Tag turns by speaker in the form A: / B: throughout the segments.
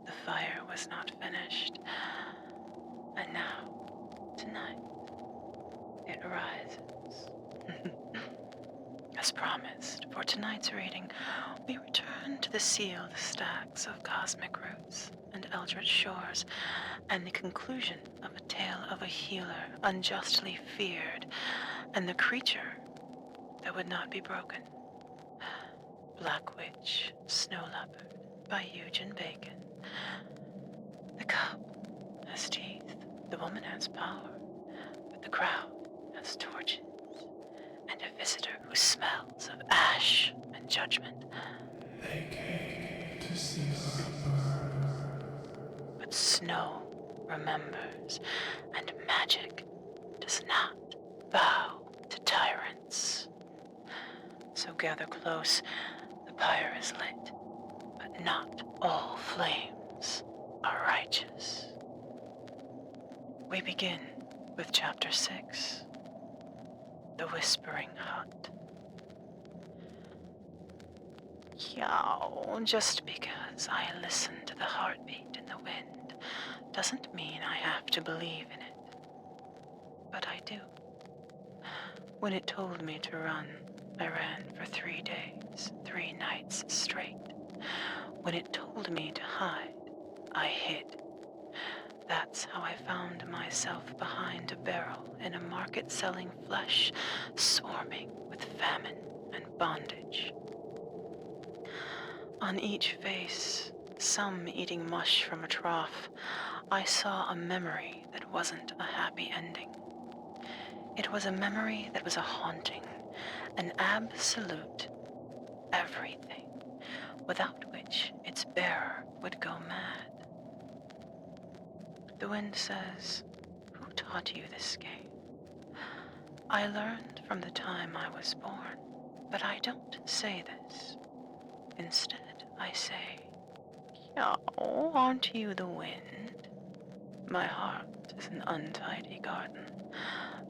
A: the fire was not finished. And now, tonight, it rises. As promised, for tonight's reading, we return to the sealed stacks of Cosmic Roots and Eldritch Shores, and the conclusion of a tale of a healer unjustly feared, and the creature that would not be broken. Black Witch, Snow Leopard, by Eugen Bacon. The cup has teeth, the woman has power, but the crowd has torches, and a visitor who smells of ash and judgment.
B: They came to see her burn.
A: But snow remembers, and magic does not bow to tyrants. So gather close, the pyre is lit, but not all flames are righteous. We begin with Chapter 6, The Whispering Hut. Kiaow, just because I listen to the heartbeat in the wind doesn't mean I have to believe in it. But I do. When it told me to run, I ran for 3 days, 3 nights straight. When it told me to hide, I hid. That's how I found myself behind a barrel in a market selling flesh, swarming with famine and bondage. On each face, some eating mush from a trough, I saw a memory that wasn't a happy ending. It was a memory that was a haunting, an absolute everything, without which its bearer would go mad. The wind says, "Who taught you this game?" I learned from the time I was born, but I don't say this. Instead, I say, "Kiaow, aren't you the wind?" My heart is an untidy garden,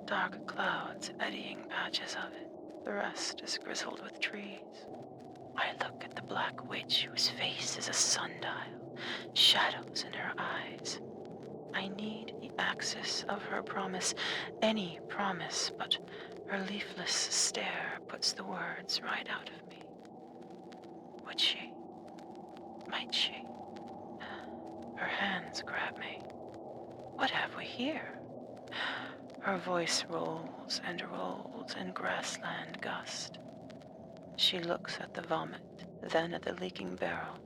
A: dark clouds eddying patches of it. The rest is grizzled with trees. I look at the Black Witch whose face is a sundial, shadows in her eyes. I need the axis of her promise, any promise, but her leafless stare puts the words right out of me. Would she? Might she? Her hands grab me. What have we here? Her voice rolls in grassland gust. She looks at the vomit, then at the leaking barrel.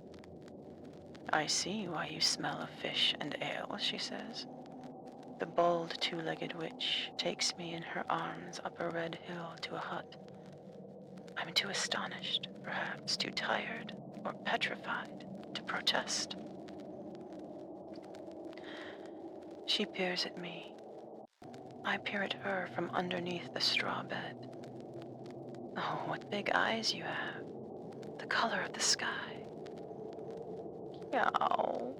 A: "I see why you smell of fish and ale," she says. The bald two-legged witch takes me in her arms up a red hill to a hut. I'm too astonished, perhaps too tired or petrified to protest. She peers at me. I peer at her from underneath the straw bed. Oh, what big eyes you have. The color of the sky. Kiaow.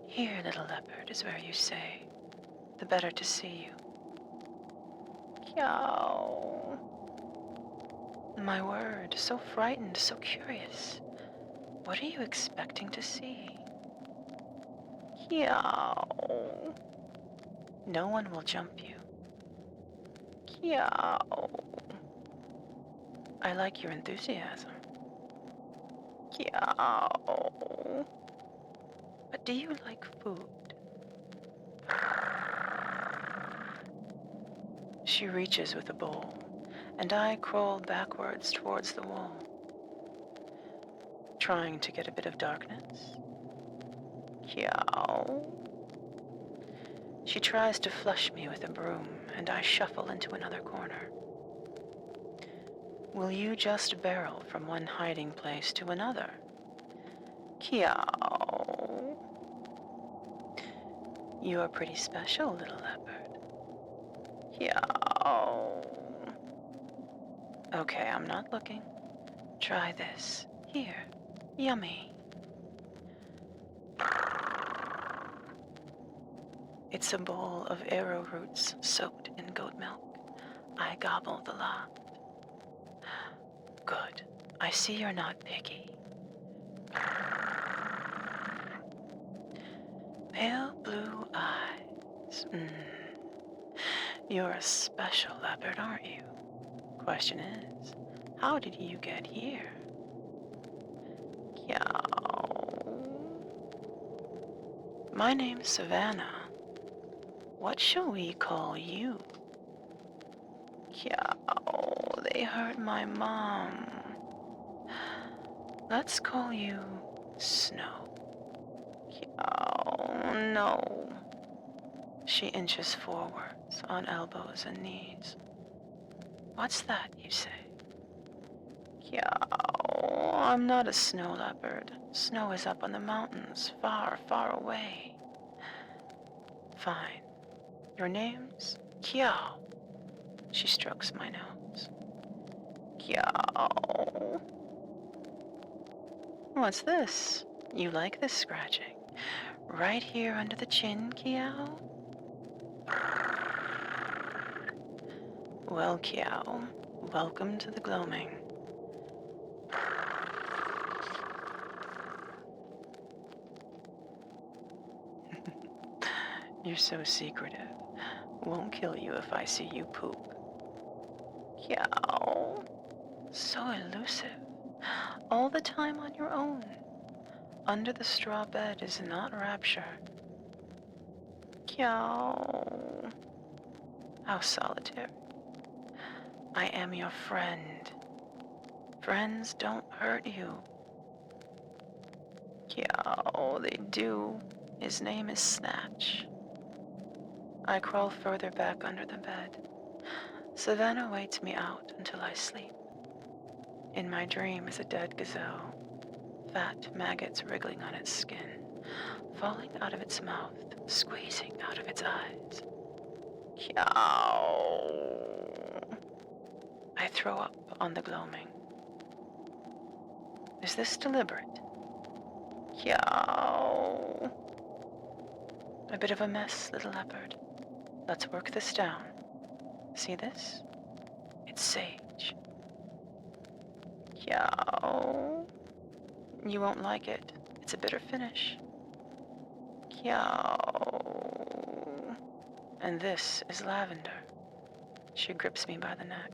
A: Here, little leopard, is where you say, the better to see you. Kiaow. My word, so frightened, so curious. What are you expecting to see? Kiaow. No one will jump you. Kiaow. I like your enthusiasm. Kiaow. But do you like food? She reaches with a bowl, and I crawl backwards towards the wall, trying to get a bit of darkness. Kiaow. She tries to flush me with a broom, and I shuffle into another corner. Will you just barrel from one hiding place to another? Kiaow. You are pretty special, little leopard. Kiaow. Okay, I'm not looking. Try this. Here. Yummy. It's a bowl of arrowroots soaked in goat milk. I gobble the lot. Good. I see you're not picky. Pale blue eyes. You're a special leopard, aren't you? Question is, how did you get here? Kiaow. My name's Savannah. What shall we call you? Kiaow, they hurt my mom. Let's call you Snow. Kiaow, no. She inches forwards on elbows and knees. What's that, you say? Kiaow, I'm not a snow leopard. Snow is up on the mountains, far, far away. Fine. Your name's Kiaow. She strokes my nose. Kiaow. What's this? You like this scratching? Right here under the chin, Kiaow? Well, Kiaow, welcome to the gloaming. You're so secretive. Won't kill you if I see you poop. Kiaow. So elusive. All the time on your own. Under the straw bed is not rapture. Kiaow. How solitary. I am your friend. Friends don't hurt you. Kiaow, they do. His name is Snatch. I crawl further back under the bed. Savannah waits me out until I sleep. In my dream is a dead gazelle, fat maggots wriggling on its skin, falling out of its mouth, squeezing out of its eyes. Kiaow. I throw up on the gloaming. Is this deliberate? Kiaow. A bit of a mess, little leopard. Let's work this down. See this? It's sage. Kiaow. You won't like it. It's a bitter finish. Kiaow. And this is lavender. She grips me by the neck.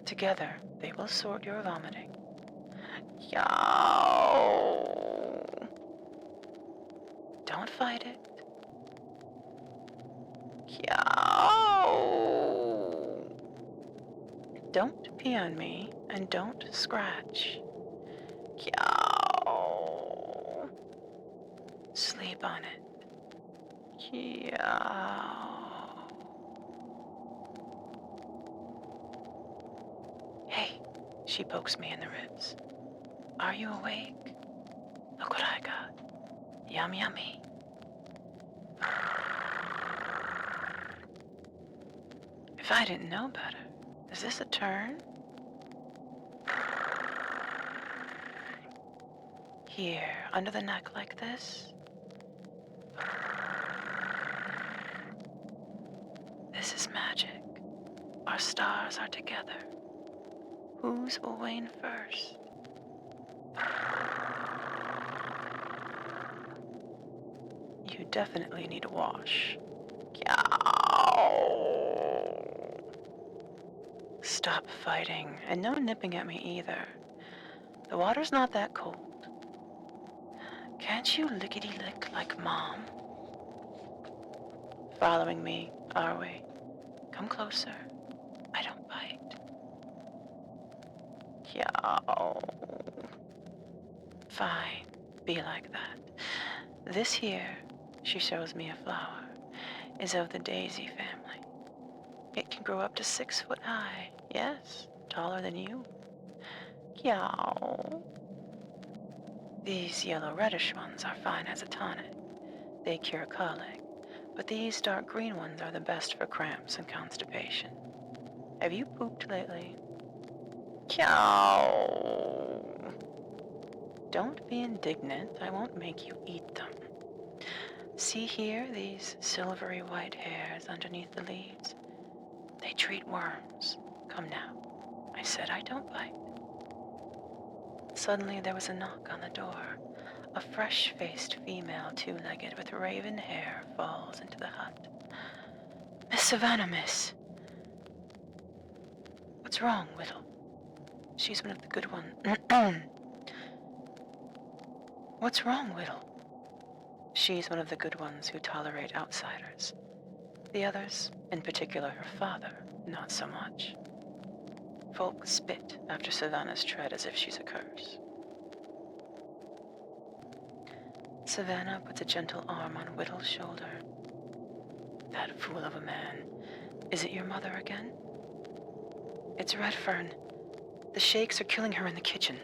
A: Together, they will sort your vomiting. Kiaow. Don't fight it. Kiaow. Don't pee on me, and don't scratch. Kiaow. Sleep on it. Kiaow. Hey, she pokes me in the ribs. Are you awake? Look what I got. Yum yummy. If I didn't know better, is this a turn? Here, under the neck like this. This is magic. Our stars are together. Whose will wane first? You definitely need a wash. Kiaow. Stop fighting, and no nipping at me either. The water's not that cold. Can't you lickety-lick like Mom? Following me, are we? Come closer. I don't bite. Kiaow. Fine, be like that. This here, she shows me a flower, is of the daisy family. It can grow up to 6 foot high. Yes, taller than you. Kiaow. These yellow reddish ones are fine as a tonic. They cure colic, but these dark green ones are the best for cramps and constipation. Have you pooped lately? Kiaow. Don't be indignant. I won't make you eat them. See here, these silvery white hairs underneath the leaves? They treat worms. Come now. I said I don't bite. Suddenly there was a knock on the door. A fresh-faced female, two-legged, with raven hair, falls into the hut. "Miss Savannah, miss." "What's wrong, Whittle?" "She's one of the good ones." "What's wrong, Whittle?" "She's one of the good ones who tolerate outsiders. The others, in particular her father, not so much." Folk spit after Savannah's tread as if she's a curse. Savannah puts a gentle arm on Whittle's shoulder. "That fool of a man. Is it your mother again?" "It's Redfern. The shakes are killing her in the kitchen."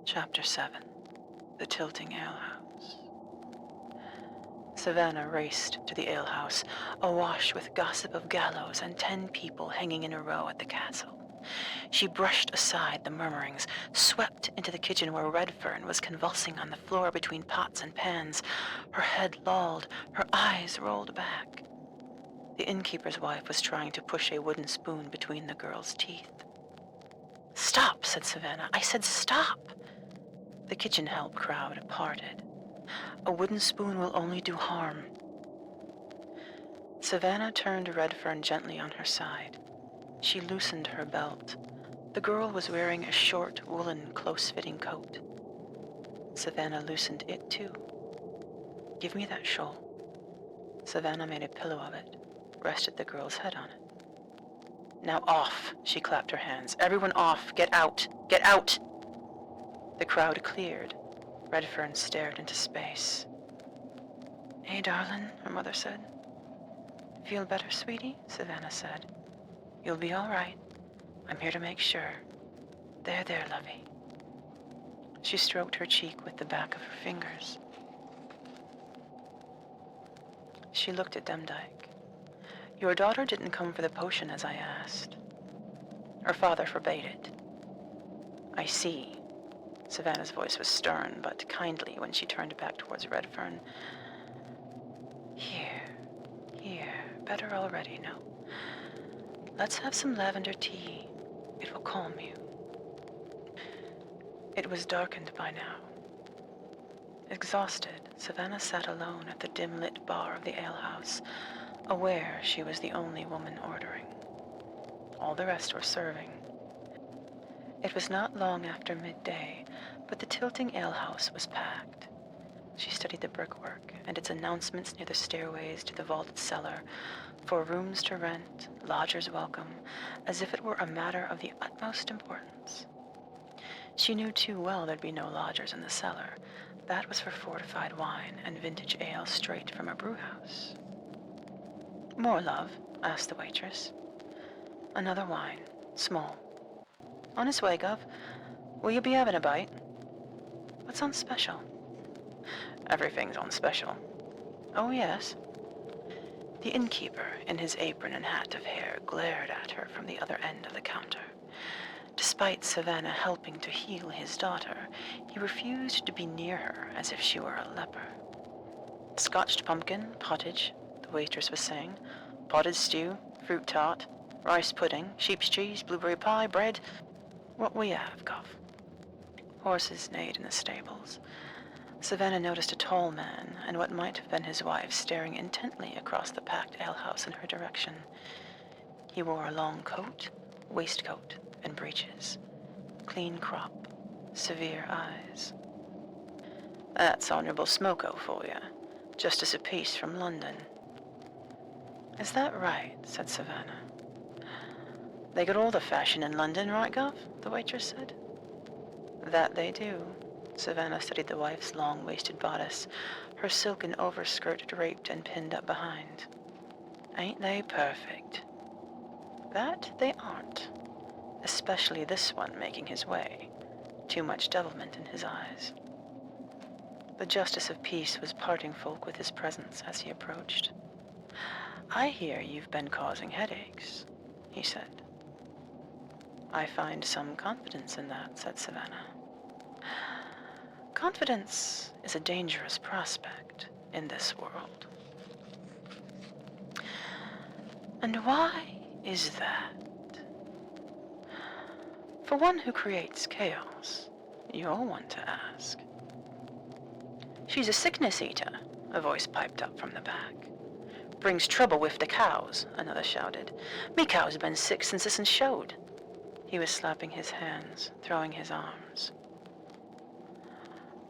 A: Chapter 7. The Tilting Alehouse. Savannah raced to the alehouse, awash with gossip of gallows and 10 people hanging in a row at the castle. She brushed aside the murmurings, swept into the kitchen where Redfern was convulsing on the floor between pots and pans. Her head lolled, her eyes rolled back. The innkeeper's wife was trying to push a wooden spoon between the girl's teeth. "Stop," said Savannah. "I said stop." The kitchen help crowd parted. "A wooden spoon will only do harm." Savannah turned Redfern gently on her side. She loosened her belt. The girl was wearing a short, woolen, close-fitting coat. Savannah loosened it too. "Give me that shawl." Savannah made a pillow of it, rested the girl's head on it. "Now off," she clapped her hands. "Everyone off! Get out! Get out!" The crowd cleared. Redfern stared into space. "Hey, darling," her mother said. "Feel better, sweetie?" Savannah said. "You'll be all right. I'm here to make sure. There, lovey." She stroked her cheek with the back of her fingers. She looked at Demdike. "Your daughter didn't come for the potion as I asked. Her father forbade it." "I see." Savannah's voice was stern, but kindly when she turned back towards Redfern. Here, better already, no. Let's have some lavender tea. It will calm you." It was darkened by now. Exhausted, Savannah sat alone at the dim-lit bar of the alehouse, aware she was the only woman ordering. All the rest were serving. It was not long after midday, but the tilting alehouse was packed. She studied the brickwork and its announcements near the stairways to the vaulted cellar, for rooms to rent, lodgers welcome, as if it were a matter of the utmost importance. She knew too well there'd be no lodgers in the cellar. That was for fortified wine and vintage ale straight from a brewhouse. "More, love?" asked the waitress. "Another wine, small." "On his way, Gov. Will you be having a bite?" "What's on special?" "Everything's on special." "Oh, yes?" The innkeeper, in his apron and hat of hair, glared at her from the other end of the counter. Despite Savannah helping to heal his daughter, he refused to be near her as if she were a leper. "Scotched pumpkin, pottage," the waitress was saying. "Potted stew, fruit tart, rice pudding, sheep's cheese, blueberry pie, bread. What will you have, Gov?" Horses neighed in the stables. Savannah noticed a tall man and what might have been his wife staring intently across the packed alehouse in her direction. He wore a long coat, waistcoat, and breeches. Clean crop, severe eyes. "That's Honourable Smoko for you. Justice of Peace from London." "Is that right?" said Savannah. "They got all the fashion in London, right, Gov?" the waitress said. "That they do." Savannah studied the wife's long-waisted bodice, her silken overskirt draped and pinned up behind. "Ain't they perfect?" "That they aren't. Especially this one making his way. Too much devilment in his eyes." The Justice of Peace was parting folk with his presence as he approached. "I hear you've been causing headaches," he said. "I find some confidence in that," said Savannah. "Confidence is a dangerous prospect in this world." "And why is that?" For one who creates chaos, you're one to ask. She's a sickness eater, a voice piped up from the back. Brings trouble with the cows, another shouted. Me cow's been sick since this'n showed. He was slapping his hands, throwing his arms.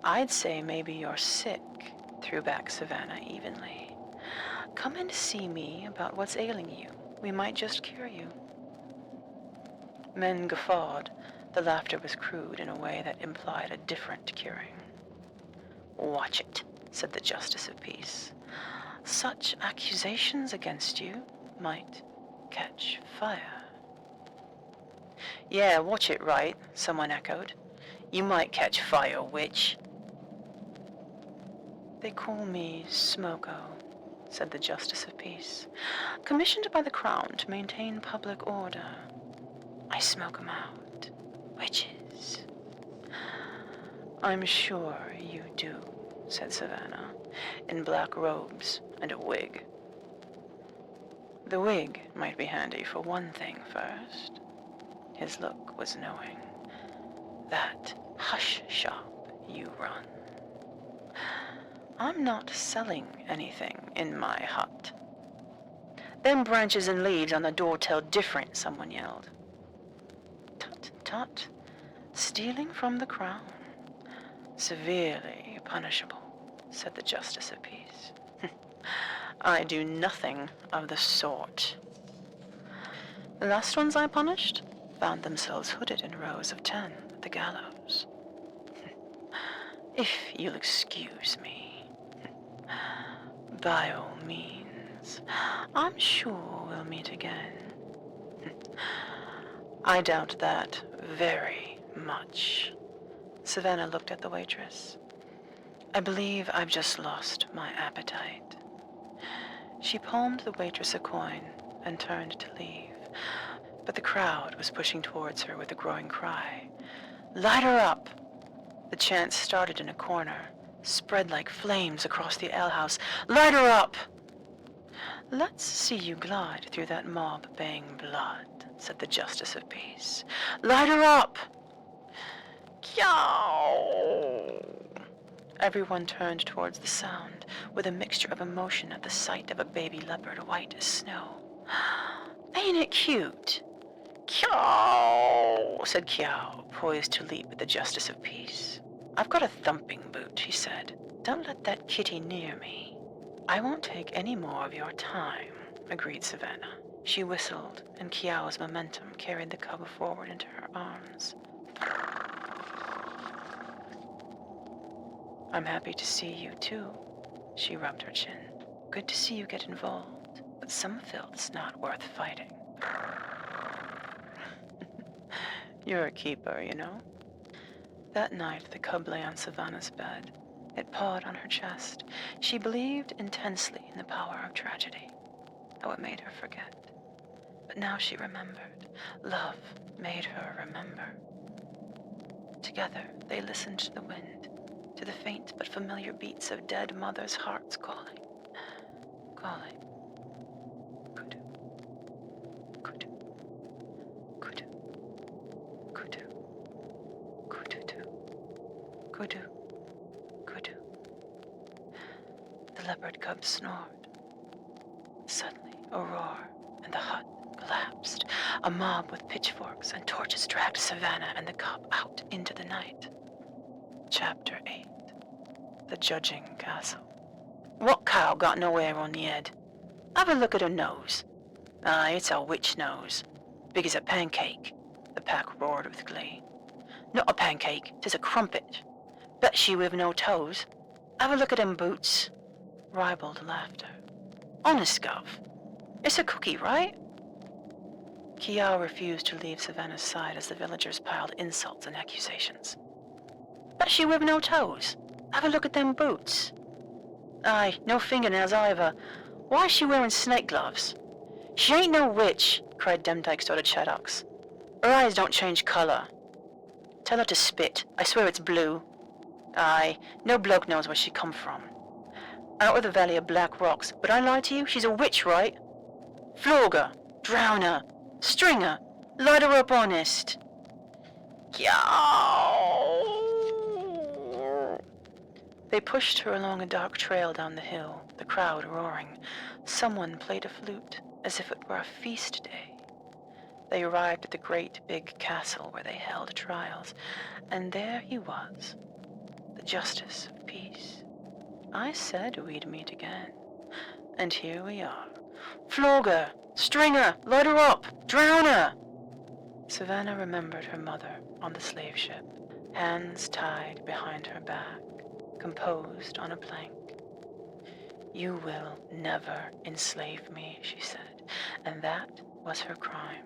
A: I'd say maybe you're sick, threw back Savannah evenly. Come and see me about what's ailing you. We might just cure you. Men guffawed. The laughter was crude in a way that implied a different curing. Watch it, said the Justice of Peace. Such accusations against you might catch fire. Yeah, watch it right, someone echoed. You might catch fire, witch. They call me Smoko, said the Justice of Peace, commissioned by the Crown to maintain public order. I smoke 'em out. Witches. I'm sure you do, said Savannah, in black robes and a wig. The wig might be handy for one thing first. His look was knowing. That hush shop you run. I'm not selling anything in my hut. Them branches and leaves on the door tell different, someone yelled. Tut, tut. Stealing from the Crown. Severely punishable, said the Justice of Peace. I do nothing of the sort. The last ones I punished found themselves hooded in rows of 10 at the gallows. If you'll excuse me. By all means, I'm sure we'll meet again. I doubt that very much. Savannah looked at the waitress. I believe I've just lost my appetite. She palmed the waitress a coin and turned to leave, but the crowd was pushing towards her with a growing cry. Light her up! The chant started in a corner, spread like flames across the alehouse. Light her up! Let's see you glide through that mob baying blood, said the Justice of Peace. Light her up! Kiaow! Everyone turned towards the sound, with a mixture of emotion at the sight of a baby leopard white as snow. Ain't it cute? Kiaow, said Kiaow, poised to leap at the Justice of Peace. I've got a thumping boot, he said. Don't let that kitty near me. I won't take any more of your time, agreed Savannah. She whistled, and Kiaow's momentum carried the cub forward into her arms. I'm happy to see you, too. She rubbed her chin. Good to see you get involved, but some filth's not worth fighting. You're a keeper, you know. That night, the cub lay on Savannah's bed. It pawed on her chest. She believed intensely in the power of tragedy, though it made her forget. But now she remembered. Love made her remember. Together, they listened to the wind, to the faint but familiar beats of dead mothers' hearts calling. Calling. Kudu. Kudu. Kudu. Kudu. Kudu. Kudu. Kudu. The leopard cub snored. Suddenly, a roar, and the hut collapsed. A mob with pitchforks and torches dragged Savannah and the cub out into the night. Chapter 8. The Judging Castle. What cow got no hair on the head? Have a look at her nose. Aye, it's a witch nose. Big as a pancake. The pack roared with glee. Not a pancake, 'tis a crumpet. Bet she with no toes. Have a look at them boots. Ribald laughter. Honest, Gov. It's a cookie, right? Kiaow refused to leave Savannah's side as the villagers piled insults and accusations. Bet she with no toes. Have a look at them boots. Aye, no fingernails either. Why is she wearing snake gloves? She ain't no witch, cried Demdike's daughter Chaddocks. Her eyes don't change color. Tell her to spit. I swear it's blue. Aye, no bloke knows where she come from. Out of the Valley of Black Rocks, but I lie to you, she's a witch, right? Flog her, drown her, string her, light her up honest. Kiaow! They pushed her along a dark trail down the hill, the crowd roaring. Someone played a flute, as if it were a feast day. They arrived at the great big castle where they held trials, and there he was, the Justice of Peace. I said we'd meet again, and here we are. Flog her! String her! Light her up! Drown her! Savannah remembered her mother on the slave ship, hands tied behind her back, composed on a plank. You will never enslave me, she said, and that was her crime,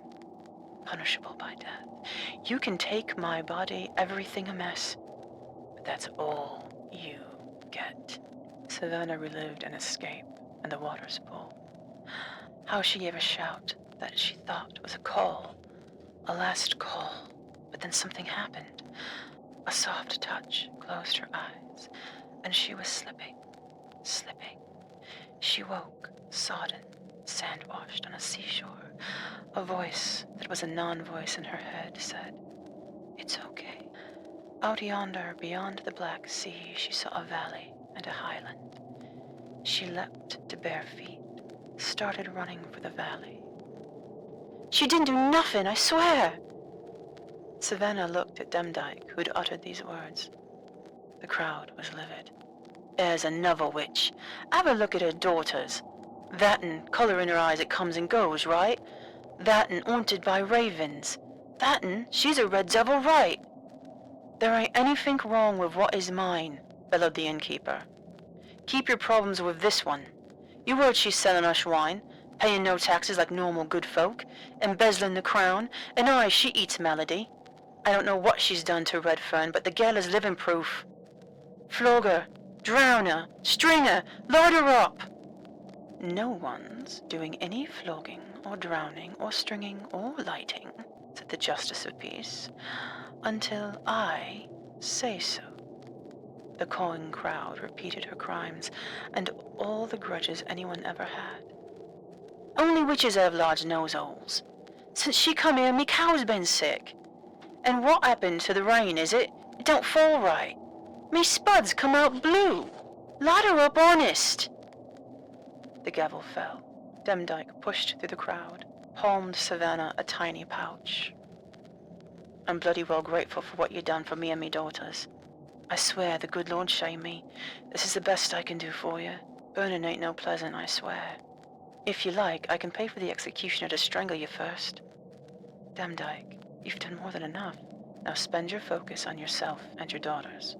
A: punishable by death. You can take my body, everything a mess, but that's all you get. Savannah relived an escape and the water's pool. How she gave a shout that she thought was a call, a last call, but then something happened. A soft touch closed her eyes, and she was slipping. She woke, sodden, sand-washed on a seashore. A voice that was a non-voice in her head said, "It's okay." Out yonder, beyond the Black Sea, she saw a valley and a highland. She leapt to bare feet, started running for the valley. "She didn't do nothing, I swear!" Savannah looked at Demdike, who'd uttered these words. The crowd was livid. "There's another witch. Have a look at her daughters. That'n, color in her eyes that comes and goes, right? That'n, haunted by ravens. That'n, she's a red devil, right?" "There ain't anything wrong with what is mine," bellowed the innkeeper. "Keep your problems with this one. You heard she's selling us wine, paying no taxes like normal good folk, embezzling the crown, and aye, she eats melody. I don't know what she's done to Redfern, but the gal is living proof. Flog her, drown her, string her, light her up." "No one's doing any flogging or drowning or stringing or lighting," said the Justice of Peace, "until I say so." The cawing crowd repeated her crimes and all the grudges anyone ever had. "Only witches have large nose holes. Since she come here, me cow's been sick. And what happened to the rain, is it? It don't fall right. Me spuds come out blue. Light her up honest." The gavel fell. Demdike pushed through the crowd, palmed Savannah a tiny pouch. "I'm bloody well grateful for what you done for me and me daughters. I swear the good Lord shame me. This is the best I can do for you. Burning ain't no pleasant, I swear. If you like, I can pay for the executioner to strangle you first." "Demdike, you've done more than enough. Now spend your focus on yourself and your daughters.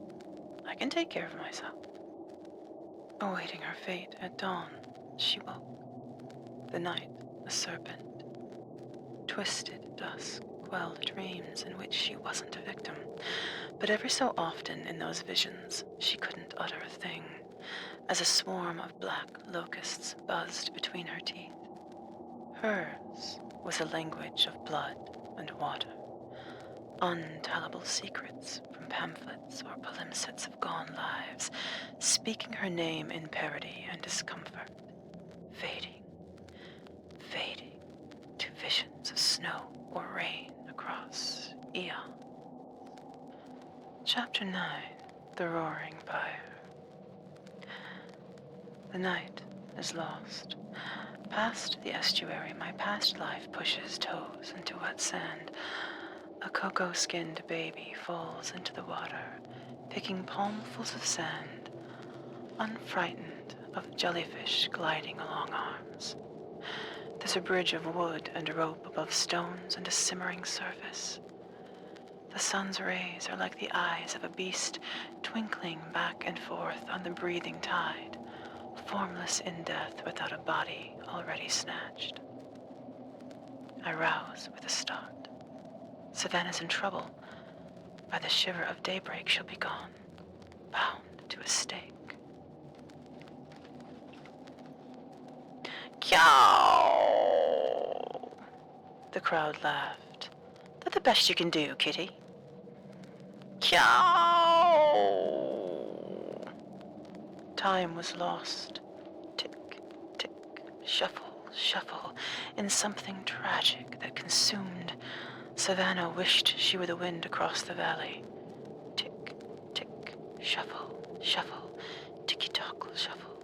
A: I can take care of myself." Awaiting her fate at dawn, she woke. The night, a serpent. Twisted dusk quelled dreams in which she wasn't a victim. But every so often in those visions, she couldn't utter a thing, as a swarm of black locusts buzzed between her teeth. Hers was a language of blood and water, untellable secrets from pamphlets or palimpsests of gone lives, speaking her name in parody and discomfort, fading to visions of snow or rain across eons. Chapter 9, The Roaring Fire. The night is lost. Past the estuary, my past life pushes toes into wet sand. A cocoa-skinned baby falls into the water, picking palmfuls of sand, unfrightened of jellyfish gliding along arms. There's a bridge of wood and rope above stones and a simmering surface. The sun's rays are like the eyes of a beast, twinkling back and forth on the breathing tide, formless in death without a body already snatched. I rouse with a start. Savannah's in trouble. By the shiver of daybreak she'll be gone, bound to a stake. Kiaow! The crowd laughed. "That's the best you can do, kitty." Kiaow! Time was lost. Tick, tick, shuffle, shuffle, in something tragic that consumed Savannah wished she were the wind across the valley. Tick, tick, shuffle, shuffle, ticky-tock, shuffle.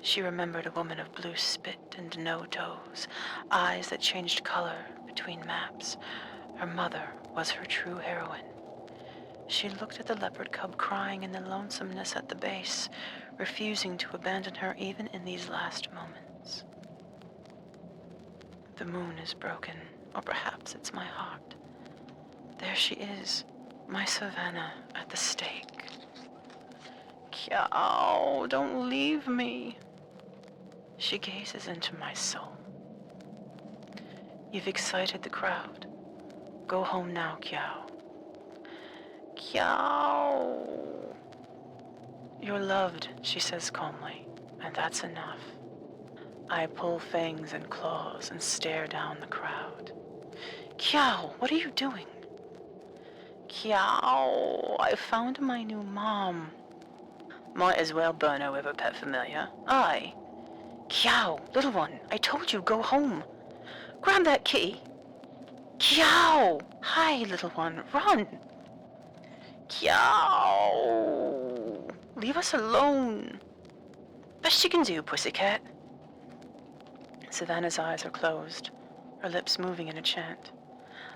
A: She remembered a woman of blue spit and no toes, eyes that changed color between maps. Her mother was her true heroine. She looked at the leopard cub crying in the lonesomeness at the base, refusing to abandon her even in these last moments. The moon is broken, or perhaps it's my heart. There she is, my Savannah at the stake. Kiaow, don't leave me. She gazes into my soul. You've excited the crowd. Go home now, Kiaow. Kiaow. You're loved, she says calmly, and that's enough. I pull fangs and claws and stare down the crowd. Kiaow, what are you doing? Kiaow, I found my new mom. Might as well burn her with her pet familiar. Aye. Kiaow, little one, I told you, go home. Grab that kitty. Kiaow! Hi, little one, run. Kiaow! Leave us alone. Best you can do, pussycat. Savannah's eyes are closed, her lips moving in a chant.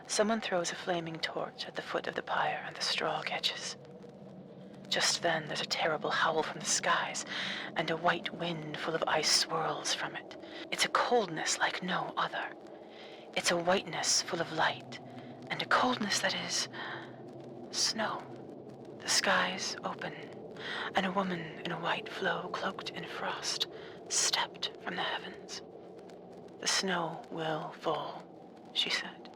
A: Someone throws a flaming torch at the foot of the pyre and the straw catches. Just then, there's a terrible howl from the skies, and a white wind full of ice swirls from it. It's a coldness like no other. It's a whiteness full of light, and a coldness that is snow. The skies open, and a woman in a white flow cloaked in frost stepped from the heavens. The snow will fall, she said,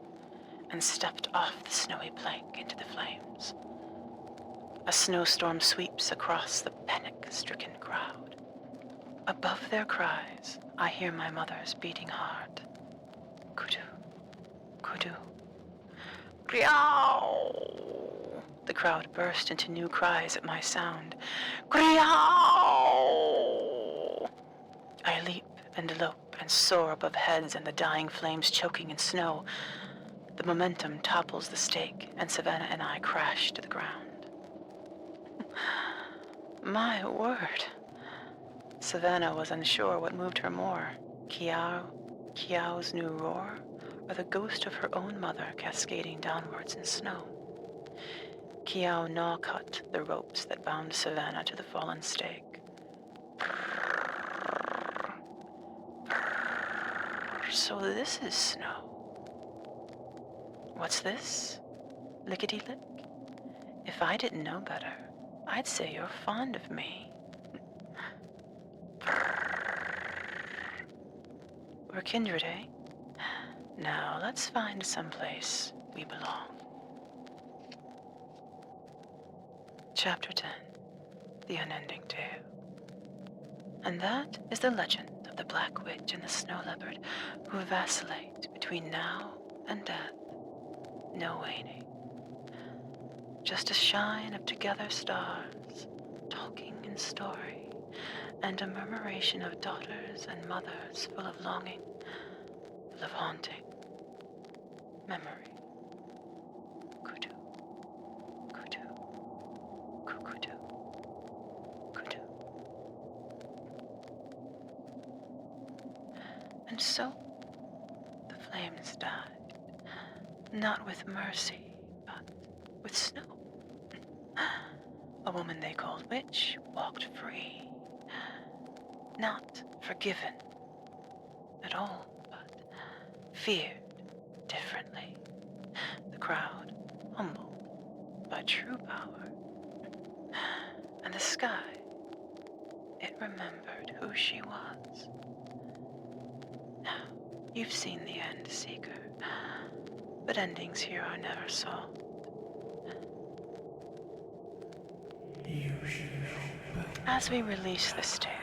A: and stepped off the snowy plank into the flames. A snowstorm sweeps across the panic-stricken crowd. Above their cries, I hear my mother's beating heart. Kudu, kudu. Griao! The crowd burst into new cries at my sound. Griao! I leap and elope and soar above heads and the dying flames choking in snow. The momentum topples the stake, and Savannah and I crash to the ground. My word. Savannah was unsure what moved her more, Kiaow's new roar, or the ghost of her own mother cascading downwards in snow. Kiaow gnaw-cut the ropes that bound Savannah to the fallen stake. So this is snow. What's this? Lickety-lick? If I didn't know better, I'd say you're fond of me. We're kindred, eh? Now let's find someplace we belong. Chapter 10. The Unending Tale. And that is the legend of the Black Witch and the Snow Leopard who vacillate between now and death. No waning. Just a shine of together stars, talking in story, and a murmuration of daughters and mothers full of longing, full of haunting, memory. Kudu, kudu, kukudu, kudu. And so, the flames died, not with mercy, but with snow. A woman they called witch walked free, not forgiven at all, but feared differently. The crowd humbled by true power, and the sky, it remembered who she was. Now, you've seen the end, Seeker, but endings here are never solved. As we release this tale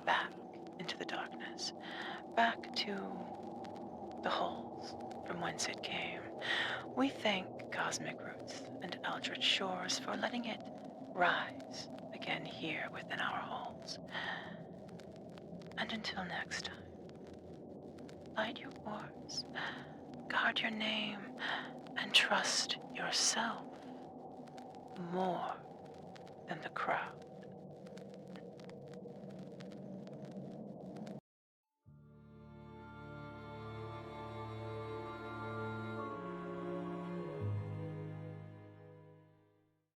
A: back into the darkness, back to the holes from whence it came, we thank Cosmic Roots and Eldritch Shores for letting it rise again here within our holes. And until next time, light your oars Guard your name and trust yourself more than the crowd.